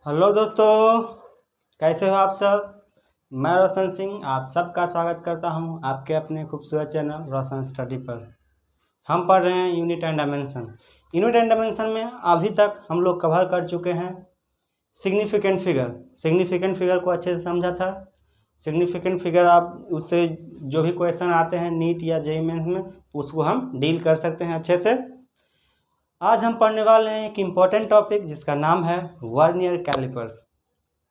Hello दोस्तों, कैसे हो आप सब। मैं रोशन सिंह आप सबका स्वागत करता हूं आपके अपने खूबसूरत चैनल रोशन स्टडी पर। हम पढ़ रहे हैं unit and dimension. Unit and dimension में अभी तक हम लोग कवर कर चुके हैं सिग्निफिकेंट फिगर। सिग्निफिकेंट फिगर को अच्छे से समझा था। सिग्निफिकेंट फिगर आप उससे जो भी क्वेश्चन आते हैं नीट या जेईई मेंस में उसको हम डील कर सकते हैं अच्छे से। आज हम पढ़ने वाले हैं एक इम्पॉर्टेंट टॉपिक जिसका नाम है वर्नियर कैलिपर्स।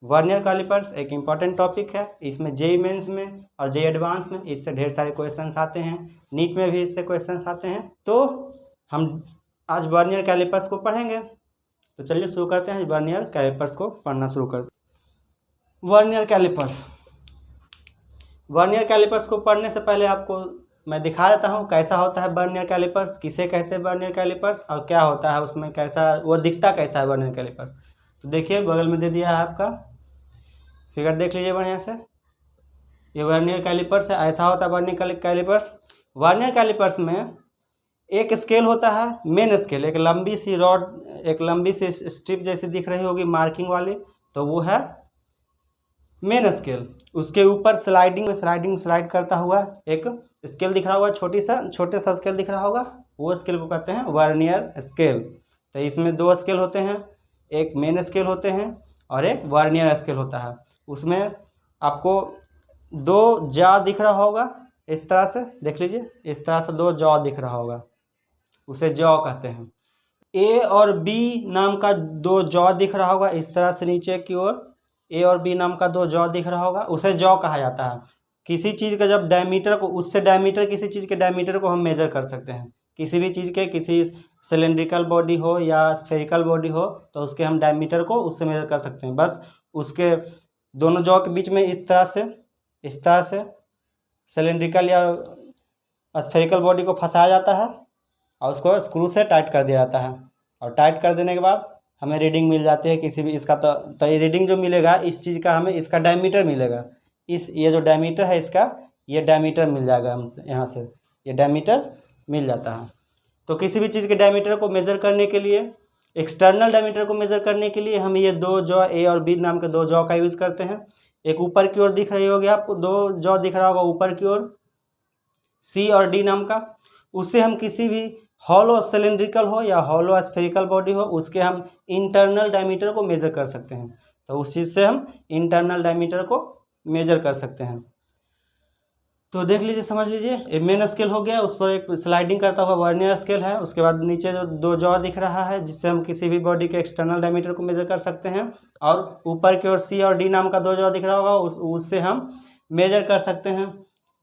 वर्नियर कैलिपर्स एक इम्पॉर्टेंट टॉपिक है। इसमें जेईई मेंस में और जेईई एडवांस में इससे ढेर सारे क्वेश्चंस आते हैं। नीट में भी इससे क्वेश्चंस आते हैं। तो हम आज वर्नियर कैलिपर्स को पढ़ेंगे। तो चलिए शुरू करते हैं, वर्नियर कैलिपर्स को पढ़ना शुरू करते हैं। Vernier callipers. वर्नियर कैलिपर्स को पढ़ने से पहले आपको मैं दिखा देता हूँ कैसा होता है वर्नियर कैलिपर्स, किसे कहते हैं वर्नियर कैलिपर्स और क्या होता है उसमें, कैसा वो दिखता कैसा है वर्नियर कैलिपर्स। तो देखिए बगल में दे दिया है आपका फिगर, देख लीजिए बढ़िया से। ये वर्नियर कैलिपर्स है, ऐसा होता है वर्नियर कैलिपर्स। वर्नियर कैलिपर्स में एक स्केल होता है मेन स्केल, एक लंबी सी रॉड, एक लंबी सी स्ट्रिप जैसी दिख रही होगी मार्किंग वाली, तो वो है मेन स्केल। उसके ऊपर स्लाइड करता हुआ एक स्केल दिख रहा होगा, छोटे सा स्केल दिख रहा होगा, वो स्केल को कहते हैं वर्नियर स्केल। तो इसमें दो स्केल होते हैं, एक मेन स्केल होते हैं और एक वर्नियर स्केल होता है। उसमें आपको दो जॉ दिख रहा होगा, इस तरह से देख लीजिए, इस तरह से दो जॉ दिख रहा होगा, उसे जॉ कहते हैं। ए और बी नाम का दो जॉ दिख रहा होगा इस तरह से नीचे की ओर, ए और बी नाम का दो जॉ दिख रहा होगा, उसे जॉ कहा जाता है। किसी चीज़ का जब डायमीटर को, उससे डायमीटर, किसी चीज़ के डायमीटर को हम मेज़र कर सकते हैं। किसी भी चीज़ के, किसी सिलेंड्रिकल बॉडी हो या स्फेरिकल बॉडी हो, तो उसके हम डायमीटर को उससे मेज़र कर सकते हैं। बस उसके दोनों जॉ के बीच में इस तरह से सिलेंड्रिकल या स्फेरिकल बॉडी को फंसाया जाता है और उसको स्क्रू से टाइट कर दिया जाता है। और टाइट कर देने के बाद हमें रीडिंग मिल जाती है किसी भी इसका। तो ये रीडिंग जो मिलेगा इस चीज़ का, हमें इसका डायमीटर मिलेगा। ये जो डायमीटर है इसका, ये डायमीटर मिल जाएगा हमसे, यहाँ से ये डायमीटर मिल जाता है। तो किसी भी चीज़ के डायमीटर को मेज़र करने के लिए, एक्सटर्नल डायमीटर को मेज़र करने के लिए हम ये दो जॉ, ए और बी नाम के दो जॉ का यूज़ करते हैं। एक ऊपर की ओर दिख रही होगी आपको, दो जॉ दिख रहा होगा ऊपर की ओर, सी और डी नाम का। उससे हम किसी भी हॉलो सिलेंड्रिकल हो या हॉलो स्फेरिकल बॉडी हो, उसके हम इंटरनल डायमीटर को मेज़र कर सकते हैं। तो उस चीज़ से हम इंटरनल डायमीटर को मेज़र कर सकते हैं। तो देख लीजिए, समझ लीजिए, ये मेन स्केल हो गया, उस पर एक स्लाइडिंग करता हुआ वर्नियर स्केल है। उसके बाद नीचे जो दो जॉ दिख रहा है जिससे हम किसी भी बॉडी के एक्सटर्नल डायमीटर को मेज़र कर सकते हैं। और ऊपर की ओर सी और डी नाम का दो जॉ दिख रहा होगा, उससे हम मेज़र कर सकते हैं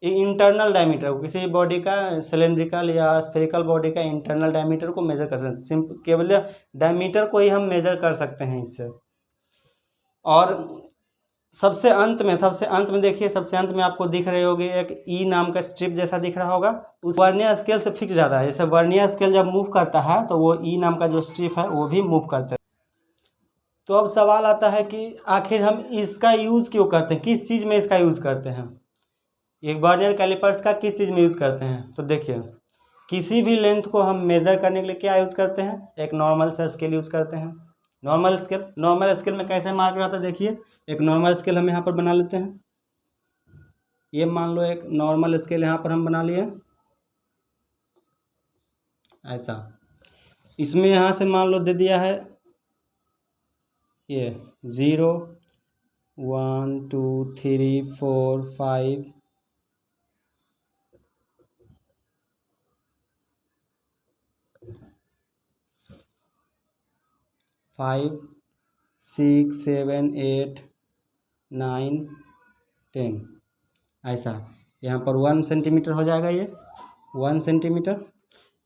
इंटरनल डायमीटर को, किसी भी बॉडी का, सिलेंड्रिकल या स्फेरिकल बॉडी का इंटरनल डायमीटर को मेज़र कर सकते हैं। केवल डायमीटर को ही हम मेज़र कर सकते हैं इससे। और सबसे अंत में देखिए, सबसे अंत में आपको दिख रही होगी एक ई नाम का स्ट्रिप जैसा दिख रहा होगा, उस वर्नियर स्केल से फिक्स जाता है। जैसे वर्नियर स्केल जब मूव करता है तो वो ई नाम का जो स्ट्रिप है वो भी मूव करता है। तो अब सवाल आता है कि आखिर हम इसका यूज़ क्यों करते हैं, किस चीज़ में इसका यूज़ करते हैं, एक वर्नियर कैलिपर्स का किस चीज़ में यूज़ करते हैं। तो देखिए, किसी भी लेंथ को हम मेज़र करने के लिए क्या यूज़ करते हैं, एक नॉर्मल सा स्केल यूज़ करते हैं। नॉर्मल स्केल में कैसे मार्क रहता है, देखिए एक नॉर्मल स्केल हम यहाँ पर बना लेते हैं। ये मान लो एक नॉर्मल स्केल यहाँ पर हम बना लिए ऐसा। इसमें यहाँ से मान लो दे दिया है ये 0 1 2 3 4 5 5 6 7 8 9 10 ऐसा। यहाँ पर 1 सेंटीमीटर हो जाएगा, ये 1 सेंटीमीटर।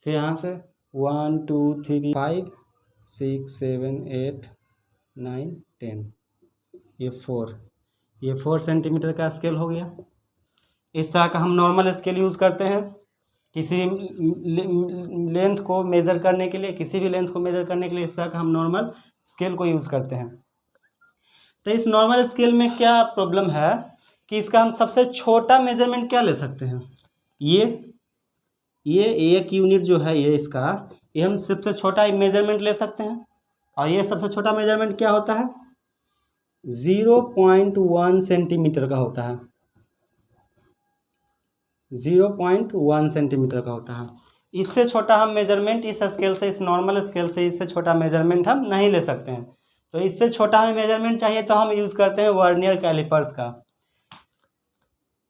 फिर यहाँ से 1 2 3 5 6 7 8 9 10, ये 4 सेंटीमीटर का स्केल हो गया। इस तरह का हम नॉर्मल स्केल यूज़ करते हैं किसी लेंथ को मेज़र करने के लिए, किसी भी लेंथ को मेज़र करने के लिए इस तरह का हम नॉर्मल स्केल को यूज़ करते हैं। तो इस नॉर्मल स्केल में क्या प्रॉब्लम है कि इसका हम सबसे छोटा मेजरमेंट क्या ले सकते हैं, ये एक यूनिट जो है ये इसका, ये हम सबसे छोटा मेजरमेंट ले सकते हैं। और ये सबसे छोटा मेजरमेंट क्या होता है, 0.1 सेंटीमीटर का होता है, 0.1 सेंटीमीटर का होता है। इससे छोटा हम मेजरमेंट इस स्केल से, इस नॉर्मल स्केल से इससे छोटा मेजरमेंट हम नहीं ले सकते हैं। तो इससे छोटा हमें मेजरमेंट चाहिए तो हम यूज़ करते हैं वर्नियर कैलिपर्स का।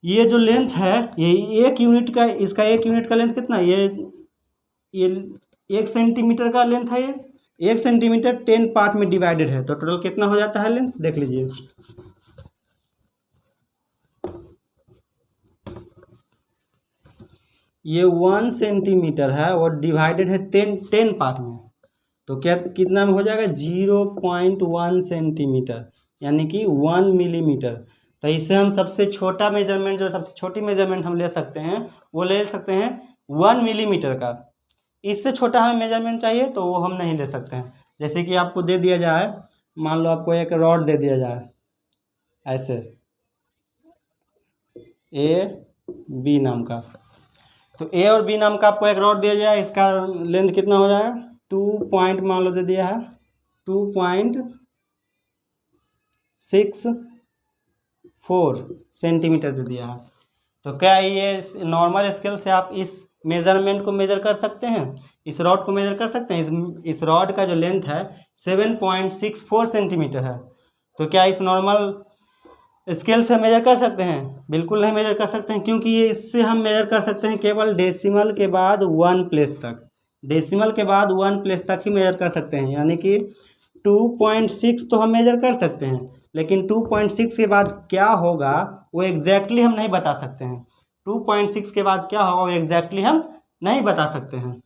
ये जो लेंथ है, ये 1 यूनिट का, इसका 1 यूनिट का लेंथ कितना, ये 1 सेंटीमीटर का लेंथ है। ये 1 सेंटीमीटर 10 पार्ट में डिवाइडेड है, तो टोटल कितना हो जाता है लेंथ, देख लीजिए। ये 1 सेंटीमीटर है और डिवाइडेड है 10 पार्ट में, तो क्या कितना में हो जाएगा, 0.1 सेंटीमीटर, यानी कि 1 मिलीमीटर। तो इससे हम सबसे छोटा मेजरमेंट, जो सबसे छोटी मेजरमेंट हम ले सकते हैं, वो ले सकते हैं 1 मिलीमीटर का। इससे छोटा हमें मेजरमेंट चाहिए तो वो हम नहीं ले सकते हैं। जैसे कि आपको दे दिया जाए, मान लो आपको एक रॉड दे दिया जाए ऐसे, AB नाम का, तो A और B नाम का आपको एक रॉड दिया जाए, इसका लेंथ कितना हो जाएगा, 2 पॉइंट मान लो दे दिया है, 2.64 सेंटीमीटर दे दिया है। तो क्या ये नॉर्मल स्केल से आप इस मेजरमेंट को मेजर कर सकते हैं, इस रॉड को मेजर कर सकते हैं? इस रॉड का जो लेंथ है 7.64 सेंटीमीटर है। तो क्या इस नॉर्मल स्केल से मेजर कर सकते हैं? बिल्कुल नहीं मेजर कर सकते हैं, क्योंकि ये इससे हम मेजर कर सकते हैं केवल डेसिमल के बाद 1 प्लेस तक, डेसिमल के बाद 1 प्लेस तक ही मेजर कर सकते हैं। यानी कि 2.6 तो हम मेजर कर सकते हैं, लेकिन 2.6 के बाद क्या होगा वो एग्जैक्टली हम नहीं बता सकते हैं। 2.6 के बाद क्या होगा वो एग्जैक्टली हम नहीं बता सकते हैं।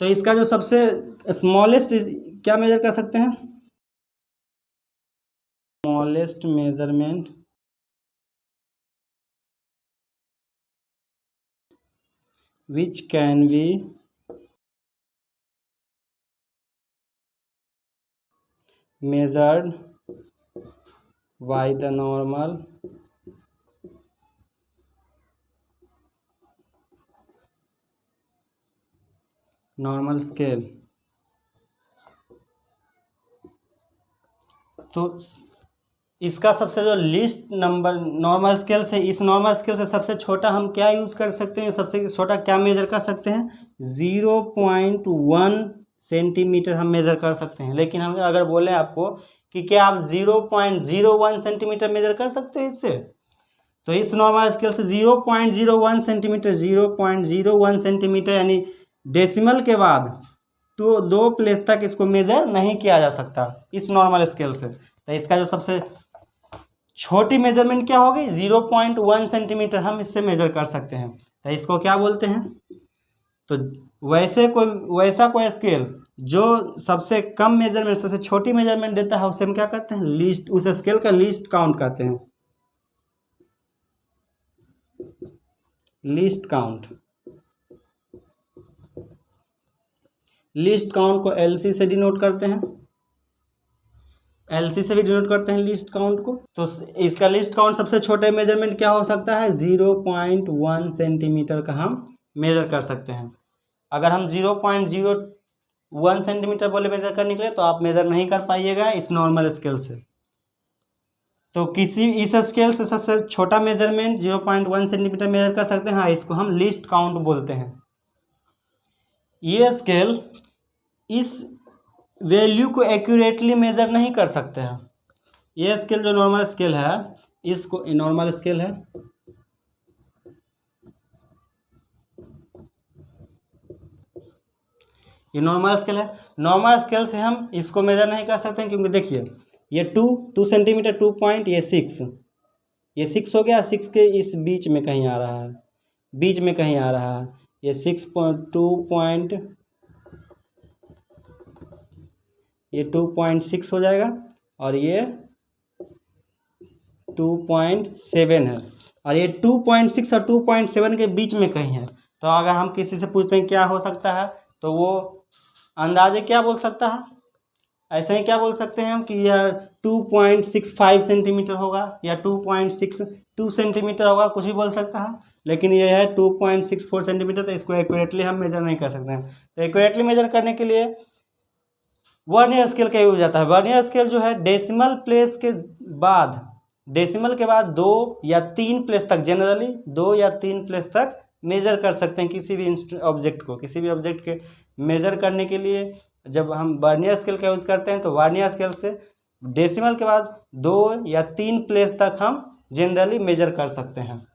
तो इसका जो सबसे स्मॉलेस्ट क्या मेजर कर सकते हैं, smallest measurement which can be measured by the normal scale। तो इसका सबसे जो लीस्ट नंबर नॉर्मल स्केल से, इस नॉर्मल स्केल से सबसे छोटा हम क्या यूज़ कर सकते हैं, सबसे छोटा क्या मेजर कर सकते हैं, 0.1 सेंटीमीटर हम मेज़र कर सकते हैं। लेकिन हम अगर बोले आपको कि क्या आप 0.01 सेंटीमीटर मेज़र कर सकते हैं इससे, तो इस नॉर्मल स्केल से 0.01 सेंटीमीटर, 0.01 सेंटीमीटर यानी डेसिमल के बाद तो 2 प्लेस तक इसको मेज़र नहीं किया जा सकता इस नॉर्मल स्केल से। तो इसका जो सबसे छोटी मेजरमेंट क्या होगी, 0.1 सेंटीमीटर हम इससे मेजर कर सकते हैं। तो इसको क्या बोलते हैं, तो वैसा कोई स्केल जो सबसे कम मेजरमेंट, सबसे छोटी मेजरमेंट देता है, उसे हम क्या कहते हैं, लीस्ट, उस स्केल का लीस्ट काउंट कहते हैं, लीस्ट काउंट। लीस्ट काउंट को LC से डिनोट करते हैं, LC से भी डिनोट करते हैं लीस्ट काउंट को। तो इसका लीस्ट काउंट सबसे छोटे मेजरमेंट क्या हो सकता है, 0.1 सेंटीमीटर का हम मेजर कर सकते हैं। अगर हम 0.01 सेंटीमीटर बोले मेजर करने के लिए, तो आप मेजर नहीं कर पाइएगा इस नॉर्मल स्केल से। तो किसी इस स्केल से सबसे छोटा मेजरमेंट 0.1 सेंटीमीटर मेजर कर सकते हैं, हाँ, इसको हम लीस्ट काउंट बोलते हैं। ये स्केल इस वैल्यू को एक्यूरेटली मेजर नहीं कर सकते हैं। ये स्केल जो नॉर्मल स्केल है, इसको नॉर्मल स्केल है, ये नॉर्मल स्केल है। नॉर्मल स्केल से हम इसको मेजर नहीं कर सकते हैं, क्योंकि देखिए ये 2 सेंटीमीटर, 2 पॉइंट, ये 6, ये 6 हो गया, 6 के इस बीच में कहीं आ रहा है, बीच में कहीं आ रहा है, ये 2 ये 2.6 हो जाएगा, और ये 2.7 है, और ये 2.6 और 2.7 के बीच में कहीं है। तो अगर हम किसी से पूछते हैं क्या हो सकता है, तो वो अंदाजे क्या बोल सकता है, ऐसे ही क्या बोल सकते हैं हम कि यह 2.65 सेंटीमीटर होगा या 2.62 सेंटीमीटर होगा, कुछ भी बोल सकता है। लेकिन यह है 2.64 सेंटीमीटर, तो इसको एक्यूरेटली हम मेजर नहीं कर सकते हैं। तो एक्यूरेटली मेजर करने के लिए वर्नियर स्केल का यूज आता है। वर्नियर स्केल जो है डेसिमल प्लेस के बाद, डेसिमल के बाद 2 या 3 प्लेस तक, जनरली 2 या 3 प्लेस तक मेजर कर सकते हैं किसी भी ऑब्जेक्ट को। किसी भी ऑब्जेक्ट के मेजर करने के लिए जब हम वर्नियर स्केल का यूज़ करते हैं तो वर्नियर स्केल से डेसिमल के बाद 2 या 3 प्लेस तक हम जनरली मेजर कर सकते हैं।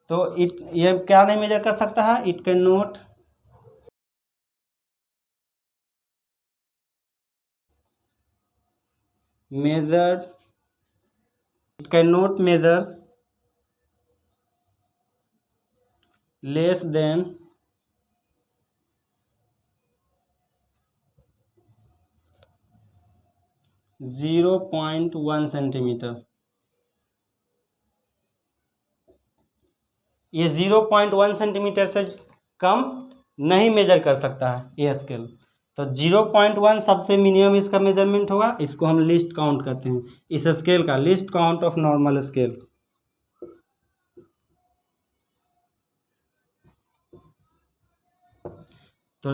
तो ये क्या नहीं मेजर कर सकता है? It can not measured, it cannot measure less than 0.1 centimetre. ये 0.1 सेंटीमीटर से कम नहीं मेजर कर सकता है ये स्केल। तो 0.1 सबसे मिनिमम इसका मेजरमेंट होगा। इसको हम लीस्ट काउंट करते हैं, इस स्केल का least count of normal scale. तो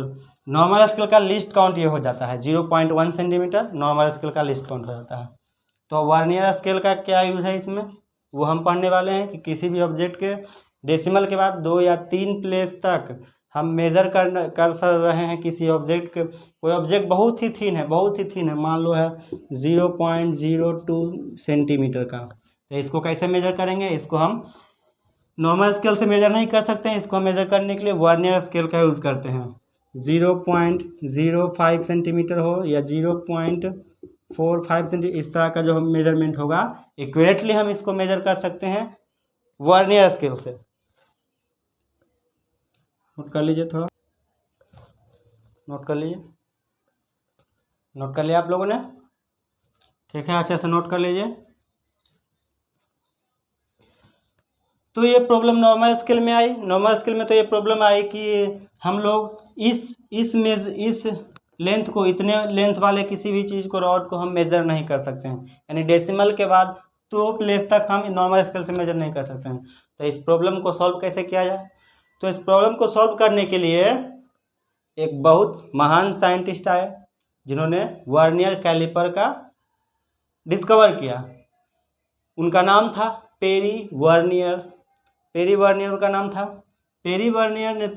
नॉर्मल स्केल का लीस्ट काउंट ये हो जाता है 0.1 सेंटीमीटर, नॉर्मल स्केल का लीस्ट काउंट हो जाता है। तो वर्नियर स्केल का क्या यूज़ है इसमें, वो हम पढ़ने वाले हैं कि किसी भी ऑब्जेक्ट के डेसिमल के बाद 2 या 3 प्लेस तक हम मेज़र कर रहे हैं किसी ऑब्जेक्ट के। कोई ऑब्जेक्ट बहुत ही थिन है, बहुत ही थिन है, मान लो है 0.02 सेंटीमीटर का, तो इसको कैसे मेजर करेंगे? इसको हम नॉर्मल स्केल से मेजर नहीं कर सकते हैं, इसको मेजर करने के लिए वर्नियर स्केल का यूज़ करते हैं। 0.05 सेंटीमीटर हो या 0.45 सेंटीमीटर, इस तरह का जो हम मेजरमेंट होगा एक्यूरेटली हम इसको मेजर कर सकते हैं वर्नियर स्केल से। नोट कर लीजिए, थोड़ा नोट कर लीजिए। नोट कर लिया आप लोगों ने? ठीक है, अच्छे से नोट कर लीजिए। तो ये प्रॉब्लम नॉर्मल स्केल में आई। नॉर्मल स्केल में तो ये प्रॉब्लम आई कि हम लोग इस लेंथ को, इतने लेंथ वाले किसी भी चीज़ को, रॉड को हम मेजर नहीं कर सकते हैं, यानी डेसिमल के बाद 2 प्लेस तक हम नॉर्मल स्केल से मेजर नहीं कर सकते हैं। तो इस प्रॉब्लम को सॉल्व कैसे किया जाए? तो इस प्रॉब्लम को सॉल्व करने के लिए एक बहुत महान साइंटिस्ट आए जिन्होंने वर्नियर कैलिपर का डिस्कवर किया। उनका नाम था पेरी वर्नियर। पेरी वर्नियर उनका नाम था। पेरी वर्नियर ने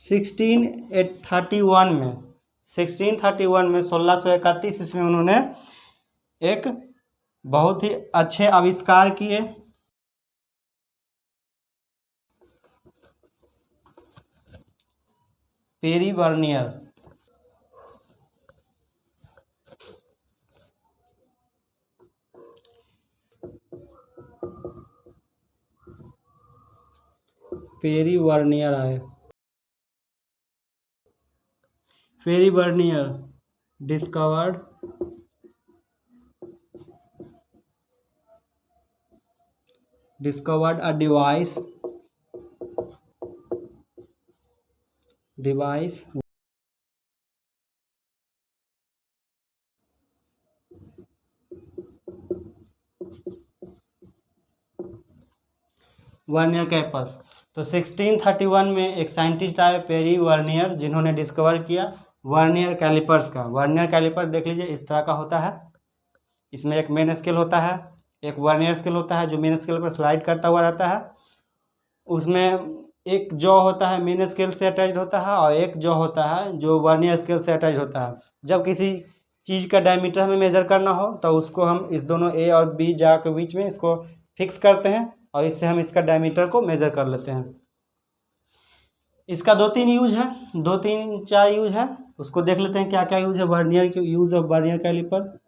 1631 में 1631 ईस्वी में उन्होंने एक बहुत ही अच्छे आविष्कार किए। पेरी वर्नियर आए। Pierre Vernier discovered a device vernier callipers. तो 1631 में एक साइंटिस्ट आए पेरी वर्नियर, जिन्होंने डिस्कवर किया वर्नियर कैलिपर्स का। वर्नियर कैलिपर देख लीजिए इस तरह का होता है। इसमें एक मेन स्केल होता है, एक वर्नियर स्केल होता है जो मेन स्केल पर स्लाइड करता हुआ रहता है। उसमें एक जॉ होता है मेन स्केल से अटैच होता है, और एक जॉ होता है जो वर्नियर स्केल से अटैच होता है। जब किसी चीज़ का डायमीटर हमें मेज़र करना हो तो उसको हम इस दोनों ए और बी जॉ के बीच में इसको फिक्स करते हैं, और इससे हम इसका डायमीटर को मेज़र कर लेते हैं। इसका 2-3 यूज है, 2-3-4 यूज है। उसको देख लेते हैं क्या क्या यूज है वर्नियर के, use of vernier calliper.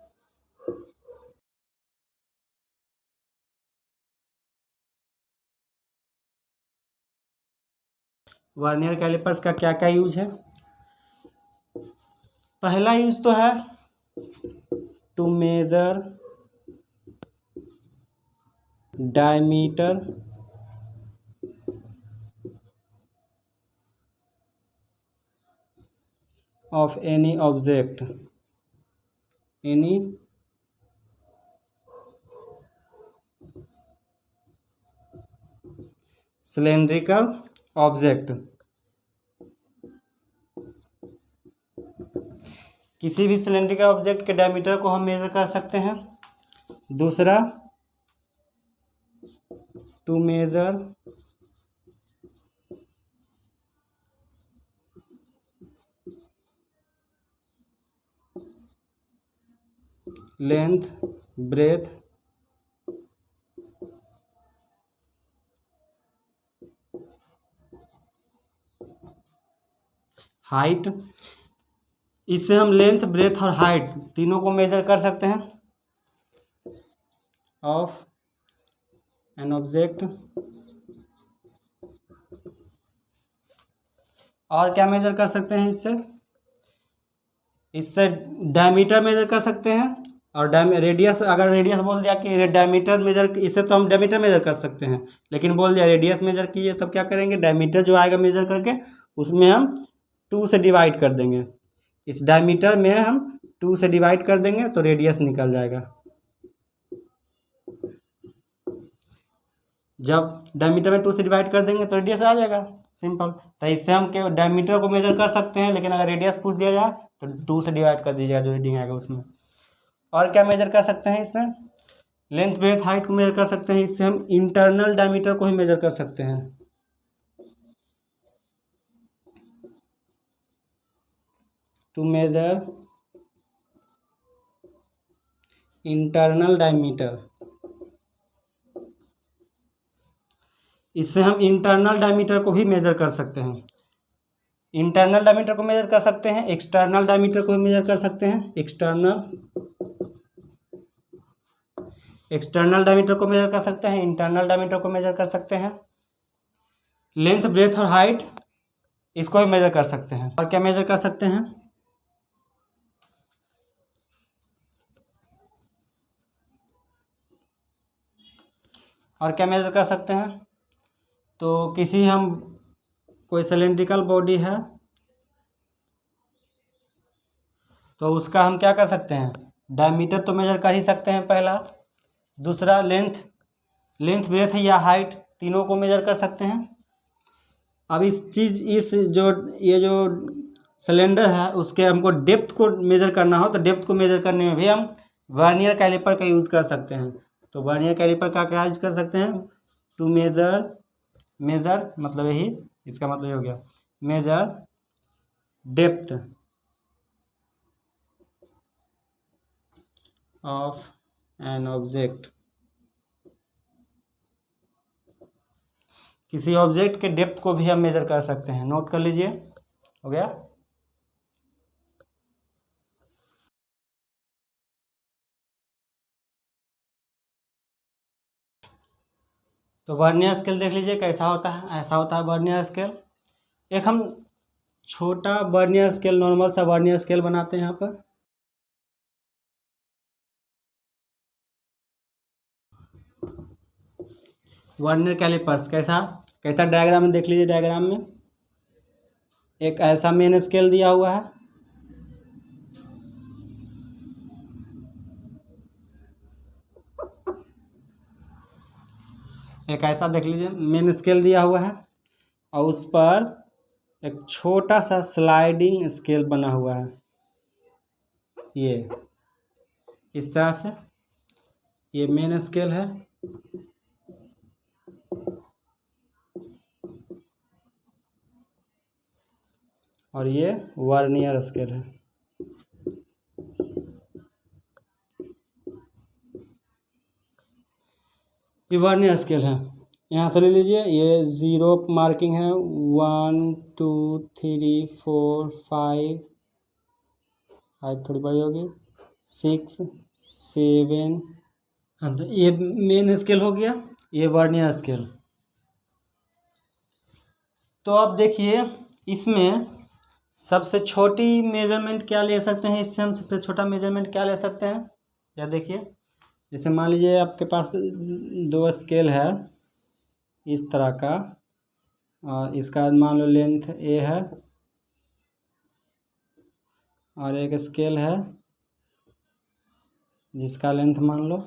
Vernier callipers का क्या क्या यूज है? पहला यूज तो है to measure diameter of any object, any cylindrical object किसी भी सिलेंड्रिकल ऑब्जेक्ट के डायमीटर को हम मेजर कर सकते हैं। दूसरा, to measure length, breadth, height. इससे हम लेंथ, ब्रेथ और हाइट तीनों को मेजर कर सकते हैं ऑफ एन ऑब्जेक्ट। और क्या मेजर कर सकते हैं इससे? इससे डायमीटर मेजर कर सकते हैं, और रेडियस, अगर रेडियस बोल दिया कि डायमीटर मेजर, इससे तो हम डायमीटर मेजर कर सकते हैं, लेकिन बोल दिया रेडियस मेजर कीजिए, तब क्या करेंगे? डायमीटर जो आएगा मेजर करके उसमें हम 2 से डिवाइड कर देंगे। इस डायमीटर में हम 2 से डिवाइड कर देंगे तो रेडियस निकल जाएगा। जब डायमीटर में 2 से डिवाइड कर देंगे तो रेडियस आ जाएगा, सिंपल। तो इससे हम क्या डायमीटर को मेजर कर सकते हैं, लेकिन अगर रेडियस पूछ दिया जाए तो 2 से डिवाइड कर दीजिएगा जो रीडिंग आएगा उसमें। और क्या मेजर कर सकते हैं इसमें? लेंथ, ब्रेथ, हाइट को मेजर कर सकते हैं। इससे हम इंटरनल डायमीटर को ही मेजर कर सकते हैं। टू मेजर इंटरनल डायमीटर, इससे हम इंटरनल डायमीटर को भी मेजर कर सकते हैं। इंटरनल डायमीटर को मेजर कर सकते हैं, एक्सटर्नल डायमीटर को भी मेजर कर सकते हैं। एक्सटर्नल डायमीटर को मेजर कर सकते हैं, इंटरनल डायमीटर को मेजर कर सकते हैं। लेंथ, ब्रेथ और हाइट इसको भी मेजर कर सकते हैं। और क्या मेजर कर सकते हैं? और क्या मेजर कर सकते हैं? तो किसी हम कोई सिलेंड्रिकल बॉडी है तो उसका हम क्या कर सकते हैं? डायमीटर तो मेजर कर ही सकते हैं पहला। दूसरा, लेंथ, ब्रेथ या हाइट तीनों को मेजर कर सकते हैं। अब इस जो सिलेंडर है उसके हमको डेप्थ को मेजर करना हो तो डेप्थ को मेजर करने में भी हम वर्नियर कैलिपर का यूज़ कर सकते हैं। तो वर्नियर कैलिपर का क्या यूज कर सकते हैं? टू मेजर मतलब यही इसका मतलब हो गया, measure depth of an object. किसी ऑब्जेक्ट के डेप्थ को भी हम मेजर कर सकते हैं। नोट कर लीजिए, हो गया। तो वर्नियर स्केल देख लीजिए कैसा होता है। ऐसा होता है वर्नियर स्केल। एक हम छोटा वर्नियर स्केल, नॉर्मल सा वर्नियर स्केल बनाते हैं यहाँ पर। वर्नियर कैलिपर्स कैसा कैसा डायग्राम में देख लीजिए। डायग्राम में एक ऐसा मेन स्केल दिया हुआ है, एक ऐसा देख लीजिए मेन स्केल दिया हुआ है, और उस पर एक छोटा सा स्लाइडिंग स्केल बना हुआ है। ये इस तरह से ये मेन स्केल है, और ये वर्नियर स्केल है। ये वर्नियर स्केल है। यहाँ से ले लीजिए, ये 0 मार्किंग है, 1 2 3 4 5 थोड़ी बड़ी होगी, 6 7। हाँ, तो ये मेन स्केल हो गया, ये वर्नियर स्केल। तो अब देखिए इसमें सबसे छोटी मेजरमेंट क्या ले सकते हैं? इससे हम सबसे छोटा मेजरमेंट क्या ले सकते हैं? या देखिए, जैसे मान लीजिए आपके पास 2 स्केल है इस तरह का, और इसका मान लो लेंथ ए है, और एक स्केल है जिसका लेंथ मान लो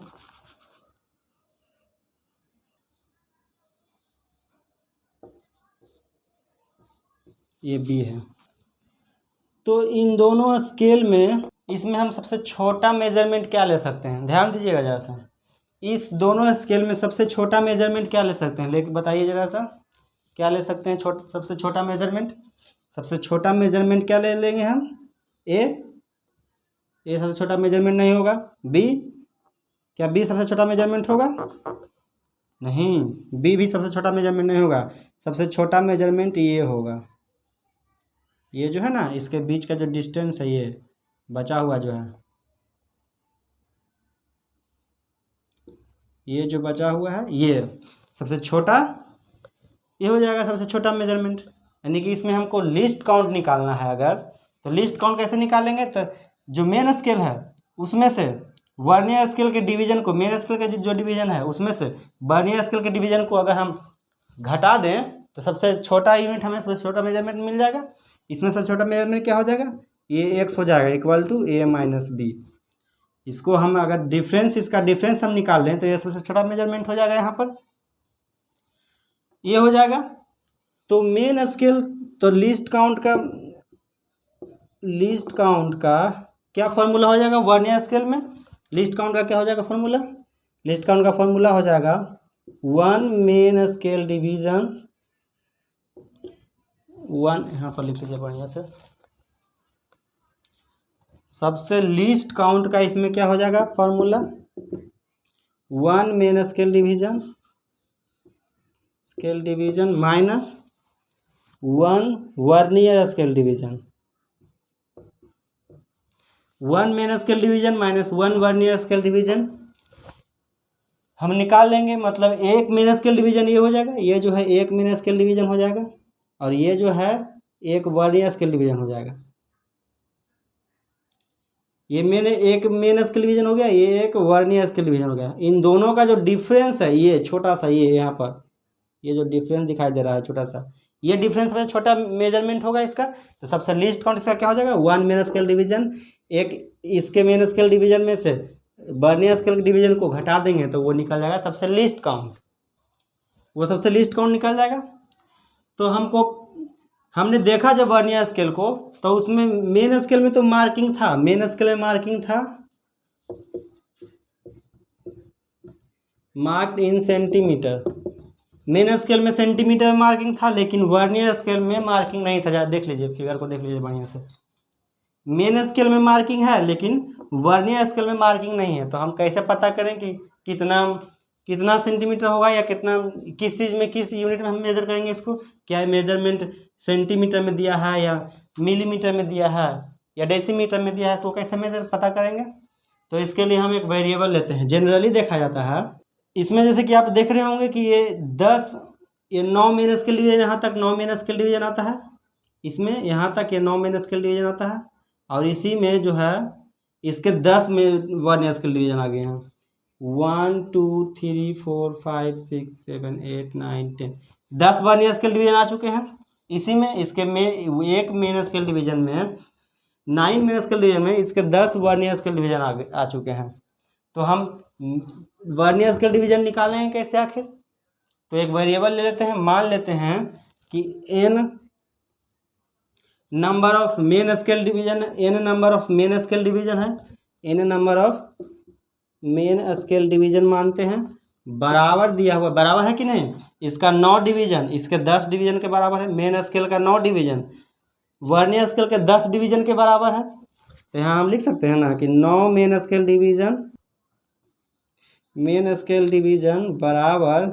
ये बी है। तो इन दोनों स्केल में इसमें हम सबसे छोटा मेजरमेंट क्या ले सकते हैं, ध्यान दीजिएगा जरा सा। इस दोनों स्केल में सबसे छोटा मेजरमेंट क्या ले सकते हैं, लेके बताइए जरा सा, क्या ले सकते हैं सबसे छोटा मेजरमेंट। सबसे छोटा मेजरमेंट क्या ले लेंगे हम, ए सबसे छोटा मेजरमेंट नहीं होगा। बी, क्या बी सबसे छोटा मेजरमेंट होगा, नहीं, बी भी सबसे छोटा मेजरमेंट नहीं होगा। सबसे छोटा मेजरमेंट ये होगा, ये जो है ना, इसके बीच का जो डिस्टेंस है, ये बचा हुआ जो है, ये जो बचा हुआ है, ये सबसे छोटा, ये हो जाएगा सबसे छोटा मेजरमेंट। यानी कि इसमें हमको लिस्ट काउंट निकालना है अगर, तो लिस्ट काउंट कैसे निकालेंगे, तो जो मेन स्केल है उसमें से वर्नियर स्केल के डिवीजन को, मेन स्केल का जो डिवीजन है उसमें से वर्नियर स्केल के डिवीजन को अगर हम घटा दें तो सबसे छोटा यूनिट हमें सबसे छोटा मेजरमेंट मिल जाएगा। इसमें सबसे छोटा मेजरमेंट क्या हो जाएगा, ये x हो जाएगा equal to a minus B. इसको हम अगर डिफरेंस, इसका डिफरेंस हम निकाल लें तो ये सबसे छोटा मेजरमेंट हो जाएगा, यहाँ पर ये हो जाएगा। तो मेन स्केल, तो लिस्ट काउंट का क्या फॉर्मूला हो जाएगा वर्नियर स्केल में, लिस्ट काउंट का क्या हो जाएगा फॉर्मूला, लिस्ट काउंट का फॉर्मूला हो जाएगा 1 मेन स्केल डिवीजन, 1 यहाँ पर लिख लीजिए बढ़िया से, सबसे लीस्ट काउंट का इसमें क्या हो जाएगा formula 1 main scale division minus 1 vernier scale division, 1 main scale division minus 1 vernier scale division हम निकाल लेंगे। मतलब एक मेन स्केल डिवीजन ये हो जाएगा, ये जो है एक मेन स्केल डिवीजन हो जाएगा, और ये जो है एक वर्नियर स्केल डिवीजन हो जाएगा। ये एक मेन स्केल डिवीजन हो गया, ये एक वर्नियर स्केल डिवीजन हो गया। इन दोनों का जो डिफरेंस है, ये छोटा सा, ये यहाँ पर ये जो डिफरेंस दिखाई दे रहा है छोटा सा, ये डिफरेंस में छोटा मेजरमेंट होगा इसका। तो सबसे लीस्ट काउंट इसका क्या हो जाएगा 1 मेन स्केल डिवीजन, एक इसके मेन स्केल डिवीजन में से वर्नियर स्केल डिवीजन को घटा देंगे तो वो निकल जाएगा सबसे लीस्ट काउंट, वो सबसे लीस्ट काउंट निकल जाएगा। तो हमने देखा जब वर्नियर स्केल को, तो उसमें मेन स्केल में तो मार्किंग था, मेन स्केल में मार्किंग था marked in centimetre, main scale में सेंटीमीटर मार्किंग था, लेकिन वर्नियर स्केल में मार्किंग नहीं था। देख लीजिए फिगर को, देख लीजिए बढ़िया से, मेन स्केल में मार्किंग है लेकिन वर्नियर स्केल में मार्किंग नहीं है। तो हम कैसे पता करें कि कितना सेंटीमीटर होगा, या कितना, किस चीज़ में, किस यूनिट में हम मेजर करेंगे इसको, क्या मेजरमेंट सेंटीमीटर में दिया है या मिलीमीटर में दिया है या डेसीमीटर में दिया है, इसको कैसे मेजर पता करेंगे। तो इसके लिए हम एक वेरिएबल लेते हैं, जनरली देखा जाता है इसमें, जैसे कि आप देख रहे होंगे कि ये 9 मेन स्केल डिवीजन, यहाँ तक 9 मेन स्केल डिवीजन आता है, इसमें यहाँ तक ये 9 मेन स्केल डिवीजन आता है, और इसी में जो है इसके 10 में वर्नियर स्केल डिवीजन आ गए हैं, 1 2 3 4 5 6 7 8 9 10, 10 वर्नियर स्केल डिवीजन आ चुके हैं। इसी में इसके में एक मेन स्केल डिवीजन में 9 मेन स्केल डिवीजन में इसके 10 वर्नियर स्केल डिवीजन आ चुके हैं। तो हम वर्नियर स्केल डिवीजन निकालेंगे कैसे आखिर, तो एक वेरिएबल ले लेते हैं, मान लेते हैं कि n number of main scale division, n number of main scale division है, n number of main scale division मानते हैं, बराबर दिया हुआ, बराबर है कि नहीं, इसका 9 डिवीजन इसके 10 डिवीजन के बराबर है, मेन स्केल का 9 डिवीजन वर्नियर स्केल के 10 डिवीजन के बराबर है। तो यहाँ हम लिख सकते हैं ना कि 9 मेन स्केल डिवीजन बराबर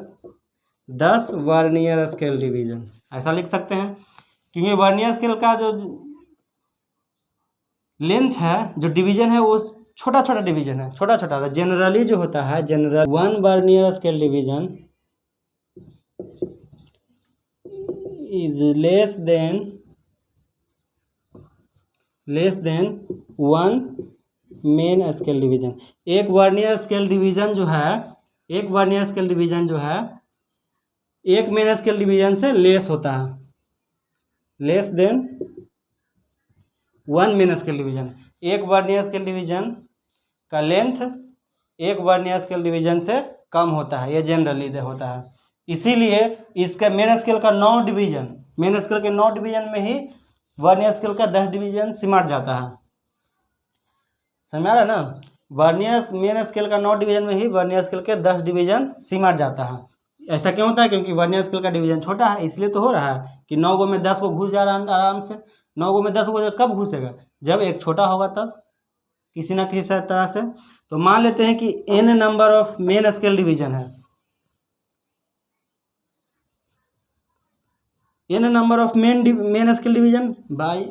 10 वर्नियर स्केल डिवीजन, ऐसा लिख सकते हैं। क्योंकि वर्नियर स्केल का जो लेंथ है, जो डिवीजन है, वो छोटा छोटा डिवीजन है, छोटा छोटा। जनरली जो होता है, general 1 vernier scale division is less than 1 main scale division. एक वर्नियर स्केल डिवीजन जो है, एक मेन स्केल डिवीजन से लेस होता है, less than 1 main scale division. एक वर्नियर स्केल डिवीजन का लेंथ एक वर्नियर स्केल डिवीजन से कम होता है, ये जनरली होता है। इसीलिए इसका मेन स्केल का 9 डिवीजन, मेन स्केल के 9 डिवीजन में ही वर्नियर स्केल का 10 डिवीजन सिमट जाता है। समझ में आ रहा है ना। वर्नियर मेन स्केल का 9 डिवीजन में ही वर्नियर स्केल के 10 डिवीजन सिमट जाता है। ऐसा क्यों होता है? क्योंकि वर्नियर स्केल का डिवीजन छोटा है, इसलिए तो हो रहा है कि 9 गो में 10 को घुस जा रहा है आराम से। 9 गो में 10 को कब घुसेगा? जब एक छोटा होगा तब, किसी ना किसी तरह से। तो मान लेते हैं कि n number of main scale division है, n number of main scale division by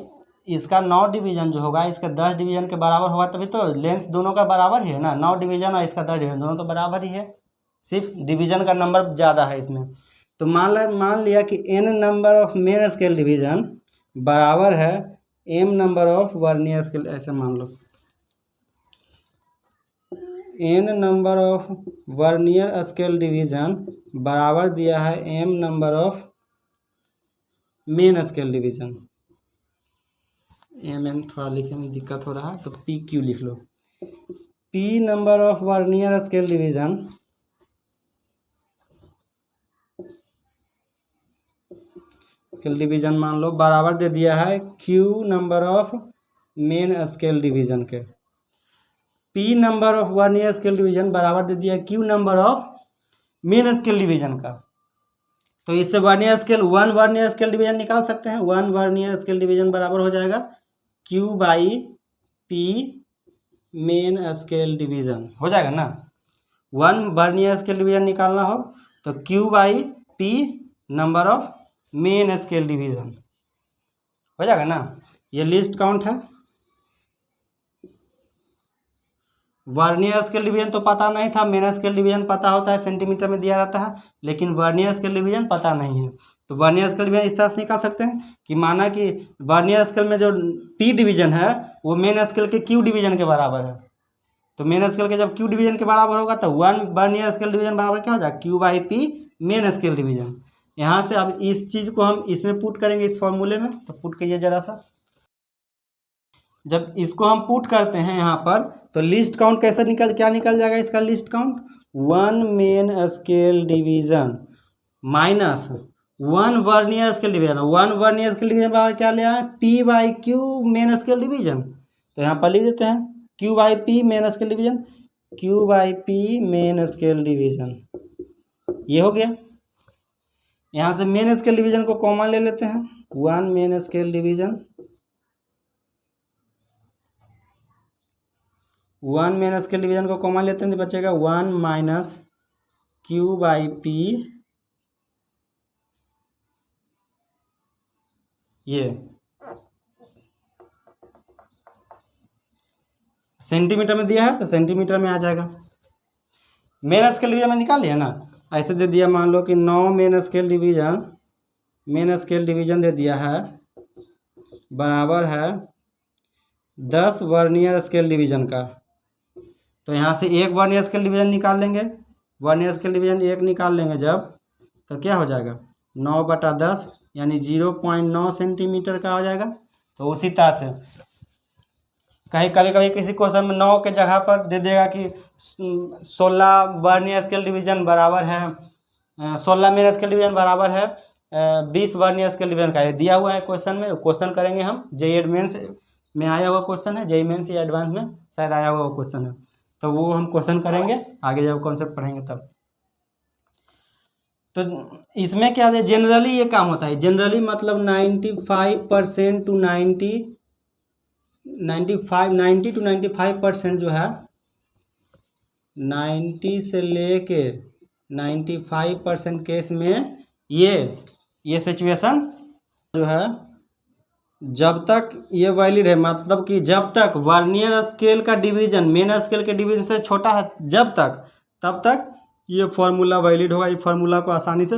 इसका 9 डिवीजन जो होगा इसका 10 डिवीजन के बराबर होगा, तभी तो लेंथ दोनों का बराबर ही है ना। 9 डिवीजन और इसका 10 डिवीजन दोनों तो बराबर ही है, सिर्फ डिवीजन का नंबर ज़्यादा है इसमें। तो मान लिया कि n number of main scale division बराबर है m number of vernier scale, ऐसे मान लो n number of vernier scale division बराबर दिया है m number of main scale division. m थोड़ा लिखने में दिक्कत हो रहा है तो p q लिख लो। p number of vernier scale division मान लो बराबर दे दिया है q number of main scale division के। p number of vernier scale division बराबर दे दिया q number of main scale division का। तो इससे vernier scale 1 vernier scale division निकाल सकते हैं। 1 वर्नियर स्केल डिवीजन बराबर हो जाएगा q by p main scale division, हो जाएगा ना। 1 वर्नियर स्केल डिवीजन निकालना हो तो q by p number of main scale division हो जाएगा ना। ये लिस्ट काउंट है। वर्नियर स्केल डिवीजन तो पता नहीं था, मेन स्केल डिवीजन पता होता है, सेंटीमीटर में दिया रहता है, लेकिन वर्नियर स्केल डिवीजन पता नहीं है। तो वर्नियर स्केल डिवीजन इस तरह से निकाल सकते हैं कि माना कि वर्नियर स्केल में जो p डिवीजन है वो मेन स्केल के q डिवीजन के बराबर है। तो मेन स्केल के जब q डिवीजन के बराबर होगा तो 1 वर्नियर स्केल डिवीजन बराबर क्या हो जाएगा? q by p main scale division. यहाँ से अब इस चीज़ को हम इसमें पुट करेंगे, इस फॉर्मूले में। तो पुट कीजिए ज़रा सा। जब इसको हम पुट करते हैं यहाँ पर तो लिस्ट काउंट कैसे क्या निकल जाएगा इसका list count? 1 main scale division minus 1 vernier scale division. 1 vernier scale division बराबर क्या लिया है? p by q main scale division. तो यहाँ पर लिख देते हैं q by p main scale division, q by p main scale division. ये हो गया। यहाँ से मेन स्केल डिवीजन को कॉमन ले लेते हैं। 1 main scale division, 1 main scale division को कॉमन लेते हैं तो बचेगा 1 माइनस q बाई p, ये सेंटीमीटर में दिया है तो सेंटीमीटर में आ जाएगा। मेन स्केल डिवीजन में निकाल लिया ना। ऐसे दे दिया, मान लो कि 9 मेन स्केल डिवीजन दे दिया है बराबर है 10 वर्नियर स्केल डिवीजन का। तो यहाँ से एक वर्नियर स्केल डिवीजन निकाल लेंगे। वर्नियर स्केल डिवीजन 1 निकाल लेंगे जब, तो क्या हो जाएगा? 9/10 यानी 0.9 सेंटीमीटर का हो जाएगा। तो उसी तरह से कभी किसी क्वेश्चन में 9 के जगह पर दे देगा कि 16 वर्नियर स्केल डिवीजन बराबर है 16 मेन स्केल डिवीजन बराबर है 20 वर्नियर स्केल डिवीजन का। ये दिया हुआ है क्वेश्चन में। क्वेश्चन करेंगे हम, जेईई एडवांस में आया हुआ क्वेश्चन है, जेईई मेंस या एडवांस में शायद आया हुआ क्वेश्चन है। तो वो हम क्वेश्चन करेंगे आगे जब कॉन्सेप्ट पढ़ेंगे तब। तो इसमें क्या है, जनरली ये काम होता है। जनरली मतलब 90 to 95% जो है, 90 से लेके 95% केस में ये सिचुएशन जो है, जब तक ये वैलिड है, मतलब कि जब तक वर्नियर स्केल का डिवीजन मेन स्केल के डिवीजन से छोटा है तब तक ये फार्मूला वैलिड होगा। ये फार्मूला को आसानी से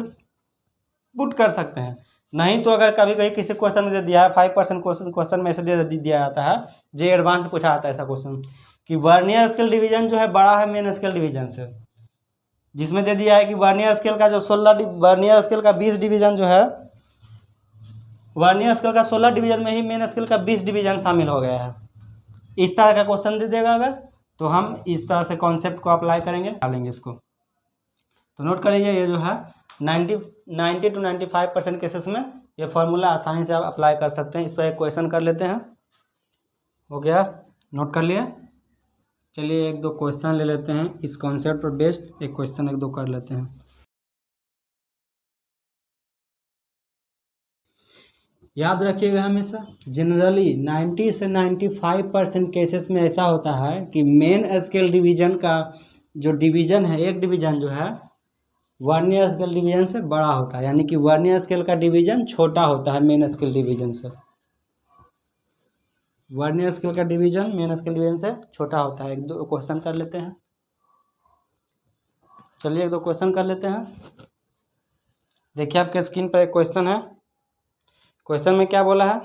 पुट कर सकते हैं। नहीं तो अगर कभी किसी क्वेश्चन में दे दिया है 5% क्वेश्चन में ऐसे दे दिया जाता है, जेईई एडवांस से पूछा आता है ऐसा क्वेश्चन कि वर्नियर स्केल डिवीजन जो है बड़ा है मेन स्केल डिवीजन से, जिसमें दे दिया है कि वर्नियर स्केल का जो 16 वर्नियर स्केल का 20 डिवीजन जो है, वर्नियर स्केल का 16 डिवीजन में ही मेन स्केल का 20 डिवीजन शामिल हो गया है। इस तरह का क्वेश्चन दे देगा अगर, तो हम इस तरह से कॉन्सेप्ट को अप्लाई करेंगे, डालेंगे इसको। तो नोट कर लीजिए, ये जो है 90 to 95% केसेस में ये फार्मूला आसानी से आप अप्लाई कर सकते हैं। इस पर एक क्वेश्चन कर लेते हैं। हो गया, नोट कर लिए। चलिए एक दो क्वेश्चन ले लेते हैं इस कॉन्सेप्ट पर बेस्ड, एक क्वेश्चन एक दो कर लेते हैं। याद रखिएगा हमेशा, जनरली 90 से 95% केसेस में ऐसा होता है कि मेन स्केल डिवीजन का जो डिवीजन है, एक डिवीजन जो है वर्नियर स्केल डिवीजन से बड़ा होता है, यानी कि वर्नियर स्केल का डिवीजन छोटा होता है मेन स्केल डिवीजन से। वर्नियर स्केल का डिवीजन मेन स्केल डिवीजन से छोटा होता है। एक दो क्वेश्चन कर लेते हैं। चलिए एक दो क्वेश्चन कर लेते हैं। देखिए आपके स्क्रीन पर एक क्वेश्चन है। क्वेश्चन में क्या बोला है?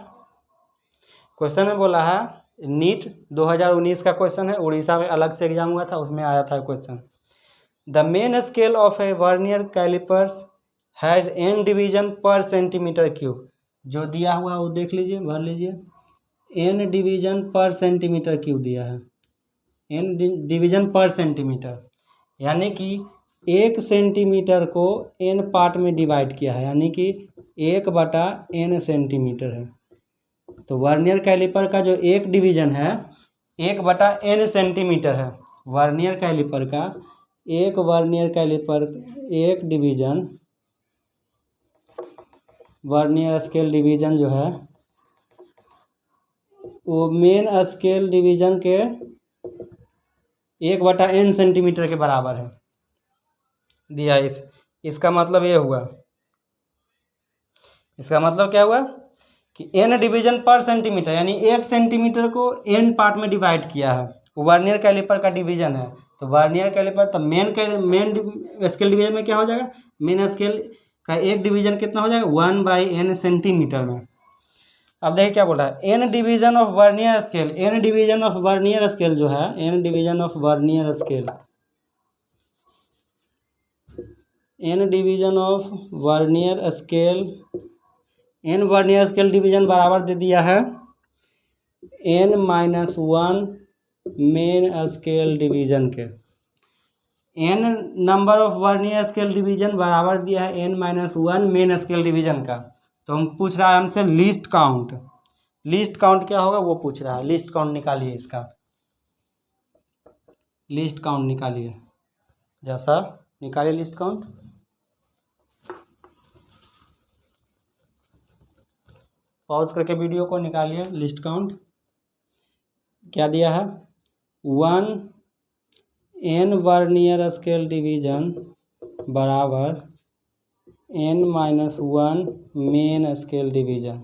क्वेश्चन में बोला है नीट 2019 का क्वेश्चन है, उड़ीसा में अलग से एग्जाम हुआ था, उसमें आया था question. The main scale of a vernier callipers has n division per centimetre cube. जो दिया हुआ वो देख लीजिए, भर लीजिए। n division per centimetre cube दिया है, n डिवीजन पर सेंटीमीटर, यानी कि 1 सेंटीमीटर को n पार्ट में डिवाइड किया है, यानी कि 1/n सेंटीमीटर है। तो वर्नियर कैलिपर का जो एक डिवीजन है 1/n सेंटीमीटर है। वर्नियर कैलिपर का एक वर्नियर कैलिपर एक डिवीजन, वर्नियर स्केल डिवीजन जो है वो मेन स्केल डिवीजन के 1/n सेंटीमीटर के बराबर है दिया। इसका मतलब ये हुआ, इसका मतलब क्या हुआ कि n डिवीजन पर सेंटीमीटर, यानी 1 सेंटीमीटर को n पार्ट में डिवाइड किया है, वो वर्नियर कैलिपर का डिवीजन है। तो वर्नियर कैलिपर तो मेन स्केल डिवीजन में क्या हो जाएगा? मेन स्केल का एक डिवीजन कितना हो जाएगा? 1/n सेंटीमीटर में। अब देखिए क्या बोल रहा है, n division of vernier scale. n division of vernier scale जो है, n division of vernier scale, n division of vernier scale, n vernier scale division बराबर दे दिया है n-1 मेन स्केल डिवीजन के। n number of vernier scale division बराबर दिया है n-1 main scale division का। तो हम पूछ रहा है हमसे लीस्ट काउंट। लीस्ट काउंट क्या होगा वो पूछ रहा है। लीस्ट काउंट निकालिए, इसका लीस्ट काउंट निकालिए, जैसा निकालिए लीस्ट काउंट। पॉज करके वीडियो को निकालिए लिस्ट काउंट। क्या दिया है? 1 n वर्नियर स्केल डिवीजन बराबर n-1 मेन स्केल डिवीजन।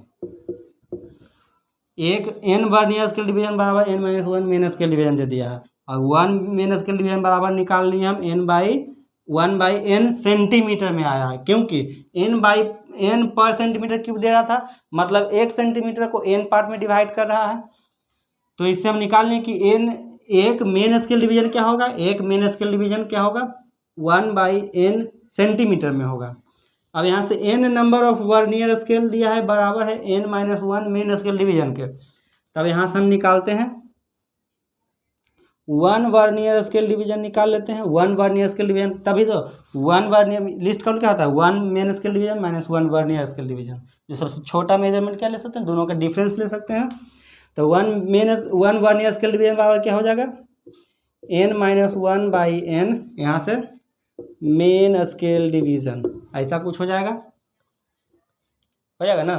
एक n वर्नियर स्केल डिवीजन बराबर n-1 मेन स्केल डिवीजन दे दिया है, और 1 मेन स्केल डिवीजन बराबर निकाल लिए हम n/1/n सेंटीमीटर में आया है, क्योंकि n/n पर सेंटीमीटर क्यूब दे रहा था, मतलब 1 सेंटीमीटर को n पार्ट में डिवाइड कर रहा है। तो इससे हम निकाल लें कि n एक मेन स्केल डिवीजन क्या होगा? एक मेन स्केल डिवीजन क्या होगा? 1/n सेंटीमीटर में होगा। अब यहाँ से n number of vernier scale दिया है बराबर है n-1 मेन स्केल डिवीजन के। तब यहाँ से हम निकालते हैं 1 वर्नियर स्केल डिवीजन निकाल लेते हैं। 1 वर्नियर स्केल डिवीजन, तभी तो 1 वर्नियर लिस्ट काउंट क्या होता है? 1 main scale division -1 vernier scale division. जो सबसे छोटा मेजरमेंट क्या ले सकते हैं? दोनों का डिफरेंस ले सकते हैं। तो 1 वर्नियर स्केल डिवीजन बराबर क्या हो जाएगा? n-1/n, यहाँ से मेन स्केल डिवीजन, ऐसा कुछ हो जाएगा ना।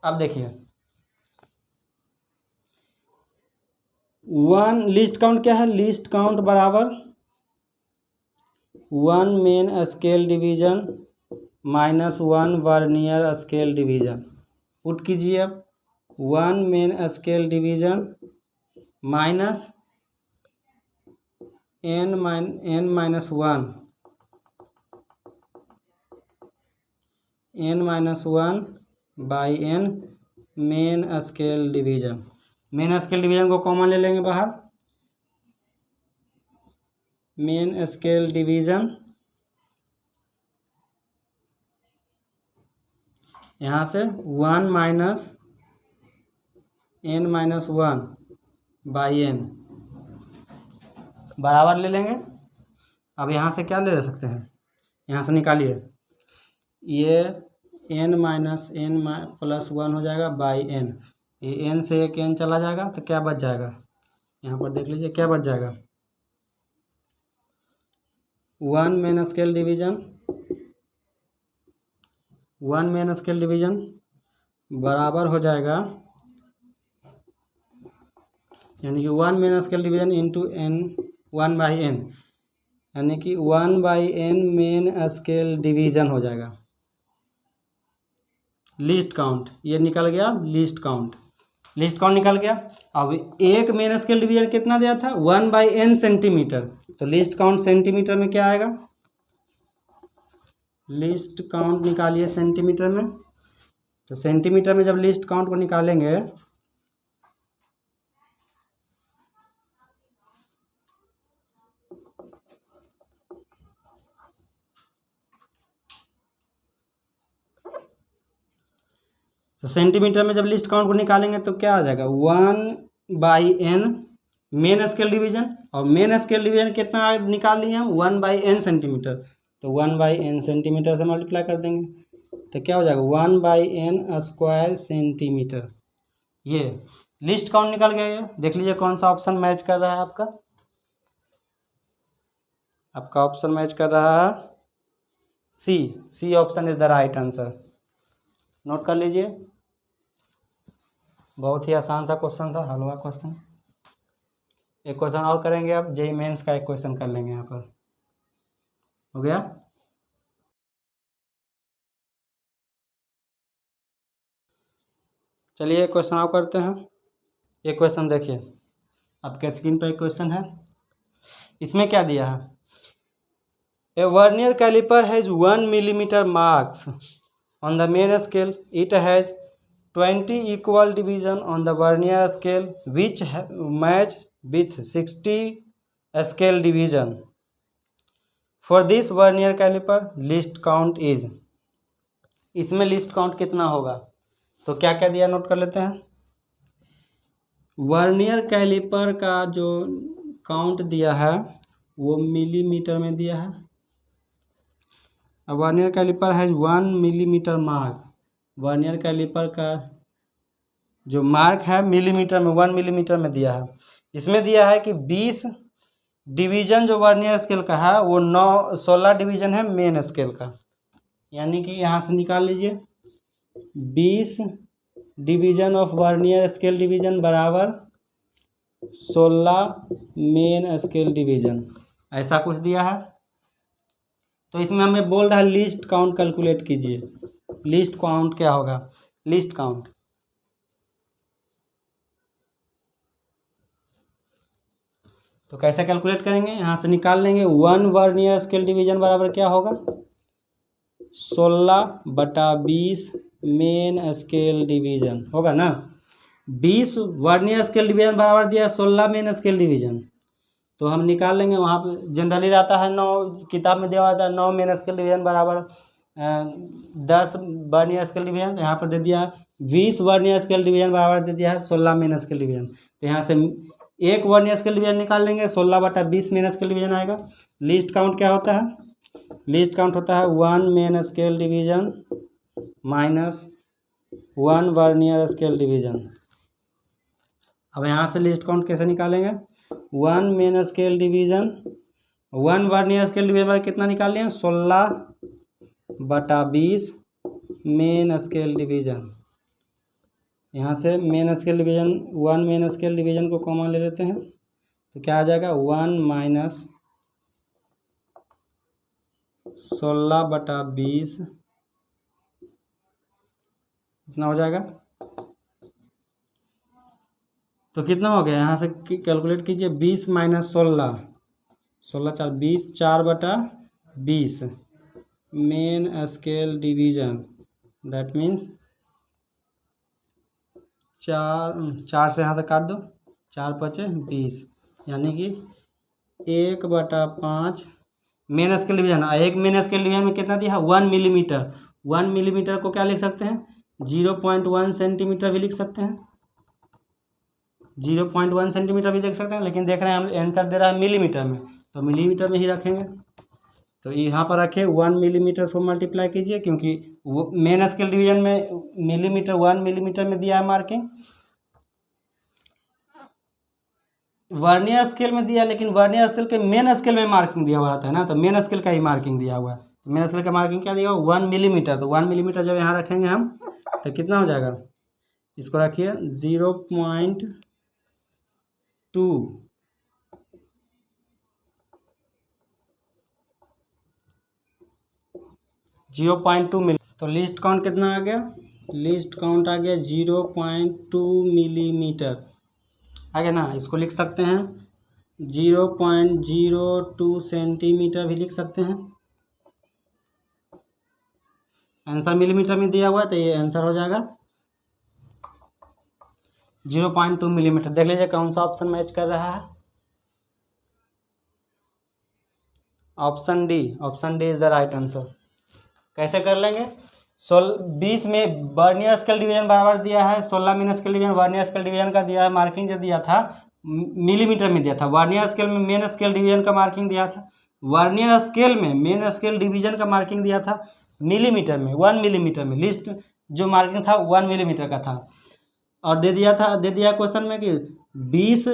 अब देखिए 1 लिस्ट काउंट क्या है? लिस्ट काउंट बराबर 1 main scale division -1 vernier scale division. Put कीजिए अब 1 main scale division minus n-1/n main scale division. Main scale division को कॉमन ले लेंगे बाहर। मेन स्केल डिवीजन यहाँ से 1 - n-1/n बराबर ले लेंगे। अब यहाँ से क्या ले सकते हैं? यहाँ से निकालिए, ये n माइनस n प्लस 1 हो जाएगा बाई n। ये n से एक n चला जाएगा तो क्या बच जाएगा, यहाँ पर देख लीजिए क्या बच जाएगा, 1 main scale division, 1 main scale division बराबर हो जाएगा, यानी कि 1 main scale division into n 1 by n, यानी कि 1 by n main scale division हो जाएगा। लीस्ट काउंट ये निकल गया, लीस्ट काउंट निकल गया। अब एक मेन स्केल डिवीजन कितना दिया था, 1 बाई n सेंटीमीटर, तो लीस्ट काउंट सेंटीमीटर में क्या आएगा, लीस्ट काउंट निकालिए सेंटीमीटर में। तो सेंटीमीटर में जब लीस्ट काउंट को निकालेंगे तो सेंटीमीटर में जब लिस्ट काउंट को निकालेंगे तो क्या आ जाएगा, 1 by n main scale division, और मेन स्केल डिवीजन कितना निकाल लिए हम, 1 बाई n सेंटीमीटर, तो 1 बाई n सेंटीमीटर से मल्टीप्लाई कर देंगे तो क्या हो जाएगा, 1 बाई n स्क्वायर सेंटीमीटर। ये लिस्ट काउंट निकल गया। ये देख लीजिए कौन सा ऑप्शन मैच कर रहा है आपका ऑप्शन मैच कर रहा है C option is the right answer. Note कर लीजिए, बहुत ही आसान सा क्वेश्चन था, हलवा क्वेश्चन। एक क्वेश्चन और करेंगे, अब जेईई मेंस का एक क्वेश्चन कर लेंगे, यहाँ पर हो गया। चलिए एक क्वेश्चन और करते हैं। एक क्वेश्चन देखिए, आपके स्क्रीन पर एक क्वेश्चन है, इसमें क्या दिया है, a vernier calliper has 1 millimetre marks on the main scale, it has 20 equal division on the vernier scale which match with 60 scale division. For this vernier caliper list count is, इसमें list count कितना होगा, तो क्या क्या दिया note कर लेते हैं। वर्नियर कैलिपर का जो काउंट दिया है वो मिलीमीटर में दिया है। Vernier calliper has 1 millimetre mark, vernier calliper का जो मार्क है मिलीमीटर में, 1 मिलीमीटर में दिया है। इसमें दिया है कि 20 डिवीजन जो वर्नियर स्केल का है वो 16 डिवीजन है मेन स्केल का, यानी कि यहाँ से निकाल लीजिए 20 division of vernier scale division बराबर 16 मेन स्केल डिवीजन, ऐसा कुछ दिया है। तो इसमें हमें बोल रहा है लिस्ट काउंट कैलकुलेट कीजिए। लिस्ट काउंट क्या होगा, लिस्ट काउंट तो कैसे कैलकुलेट करेंगे, यहाँ से निकाल लेंगे। 1 वर्नियर स्केल डिवीजन बराबर क्या होगा, 16/20 मेन स्केल डिवीजन होगा ना। 20 वर्नियर स्केल डिवीजन बराबर दिया 16 मेन स्केल डिवीजन, तो हम निकाल लेंगे। वहाँ पर जनरली रहता है 9, किताब में दिया होता है 9 मेन स्केल डिवीजन बराबर 10 वर्नियर स्केल डिवीजन, यहाँ पर दे दिया 20 वर्नियर स्केल डिवीजन बराबर दे दिया है 16 मेन स्केल डिवीजन। तो यहाँ से एक वर्नियर स्केल डिवीजन निकाल लेंगे, 16/20 मेन स्केल डिवीजन आएगा। लिस्ट काउंट क्या होता है, लिस्ट काउंट होता है 1 main scale division minus 1 vernier scale division. अब यहाँ से लिस्ट काउंट कैसे निकालेंगे, 1 main scale division, 1 vernier scale division कितना निकाल लिया, 16/20 मेन स्केल डिवीजन। यहाँ से main scale division 1 main scale division को कॉमन ले लेते हैं तो क्या आ जाएगा, 1 माइनस 16/20 इतना हो जाएगा। तो कितना हो गया, यहाँ से कैलकुलेट कीजिए, 20 minus 16, 16 20, 4/20 main scale division, that means 4 से यहाँ से काट दो, 4×5 = 20, यानी कि 1/5 मेन स्केल डिवीजन। एक मेन स्केल डिवीजन में कितना दिया है, 1 मिलीमीटर। 1 मिलीमीटर को क्या लिख सकते हैं, 0.1 सेंटीमीटर भी लिख सकते हैं, 0.1 सेंटीमीटर भी देख सकते हैं, लेकिन देख रहे हैं हम आंसर दे रहा है मिलीमीटर में, तो मिलीमीटर में ही रखेंगे। तो यहाँ पर रखे 1 मिलीमीटर को मल्टीप्लाई कीजिए, क्योंकि वो मेन स्केल डिवीजन में मिलीमीटर 1 मिलीमीटर में दिया है मार्किंग, वर्नियर स्केल में दिया, लेकिन वर्नियर स्केल के मेन स्केल में मार्किंग दिया हुआ रहता है ना, तो मेन स्केल का ही मार्किंग दिया हुआ है। तो मेन स्केल का मार्किंग क्या दिया हुआ 1 मिलीमीटर, तो 1 मिलीमीटर जब यहाँ रखेंगे हम तो कितना हो जाएगा, इसको रखिए 0.2 0.2 मिली, तो लीस्ट काउंट कितना आ गया, लीस्ट काउंट आ गया 0.2 मिलीमीटर आ गया ना। इसको लिख सकते हैं 0.02 सेंटीमीटर भी लिख सकते हैं। आंसर मिलीमीटर में दिया हुआ है तो ये आंसर हो जाएगा 0.2 मिलीमीटर। देख लीजिए कौन सा ऑप्शन मैच कर रहा है, option D, option D is the right answer. कैसे कर लेंगे, 20 में वर्नियर स्केल डिवीजन बराबर दिया है, 16 main scale division, vernier scale division का दिया है मार्किंग जो दिया था मिलीमीटर में दिया था, वर्नियर स्केल में मेन स्केल डिवीजन का मार्किंग दिया था, वर्नियर स्केल में मेन स्केल डिवीजन का मार्किंग दिया था मिलीमीटर में 1 मिलीमीटर में, लिस्ट जो मार्किंग था 1 मिलीमीटर का था, और दे दिया क्वेश्चन में कि 20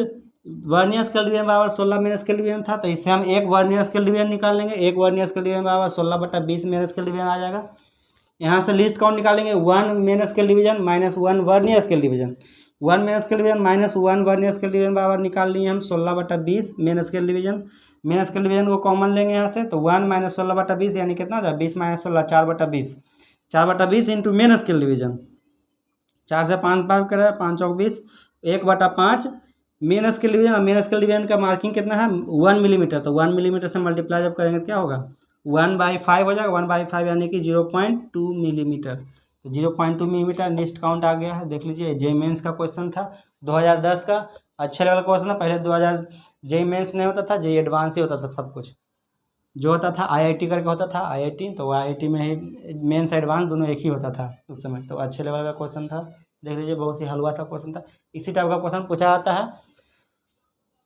वर्नियर स्केल डिवीजन बराबर 16 मेन स्केल डिवीजन था, तो इससे हम एक वर्नियर स्केल डिवीजन निकाल लेंगे, एक वर्नियर स्केल डिवीजन बराबर 16/20 मेन स्केल डिवीजन आ जाएगा। यहाँ से लिस्ट काउंट निकालेंगे 1 main scale division minus 1 vernier scale division, 1 main scale division minus 1 vernier scale division बराबर निकाल लिए हम 16/20 main scale division. Main scale division को कॉमन लेंगे यहाँ से, तो 1 माइनस 16/20 यानी कितना हो जाए 20 minus 16 4/20, 4/20 into main scale division, 4 से 5 बार करें 5 चौक 20, 1/5 मेन स्केल डिवीजन, और मेन स्केल डिवीजन का मार्किंग कितना है 1 मिलीमीटर, तो 1 मिलीमीटर से मल्टीप्लाई जब करेंगे तो क्या होगा 1/5 हो जाएगा, 1/5 यानी कि 0.2 मिलीमीटर, तो 0.2 मिलीमीटर लिस्ट काउंट आ गया है। देख लीजिए जे मेंस का क्वेश्चन था 2010 का, अच्छे लेवल का क्वेश्चन था। पहले 2000 जे मेंस नहीं होता था, जे एडवांस ही होता था, सब कुछ जो होता था आईआईटी करके होता था, आईआईटी तो आईआईटी में ही मेंस एडवांस दोनों एक ही होता था उस समय, तो अच्छे लेवल का क्वेश्चन था। देख लीजिए बहुत ही हलवा सा क्वेश्चन था, इसी टाइप का क्वेश्चन पूछा जाता है।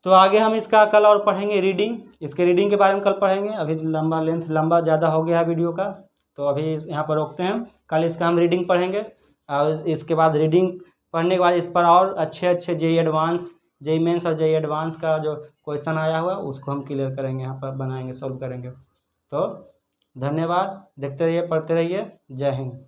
तो आगे हम इसका कल और पढ़ेंगे रीडिंग, इसके रीडिंग के बारे में कल पढ़ेंगे। अभी लंबा ज़्यादा हो गया है वीडियो का, तो अभी यहाँ पर रोकते हैं, कल इसका हम रीडिंग पढ़ेंगे, और इसके बाद रीडिंग पढ़ने के बाद इस पर और अच्छे जेई एडवांस, जेई मेंस और जेई एडवांस का जो क्वेश्चन आया हुआ है उसको हम क्लियर करेंगे, यहाँ पर बनाएंगे, सॉल्व करेंगे। तो धन्यवाद, देखते रहिए, पढ़ते रहिए, जय हिंद।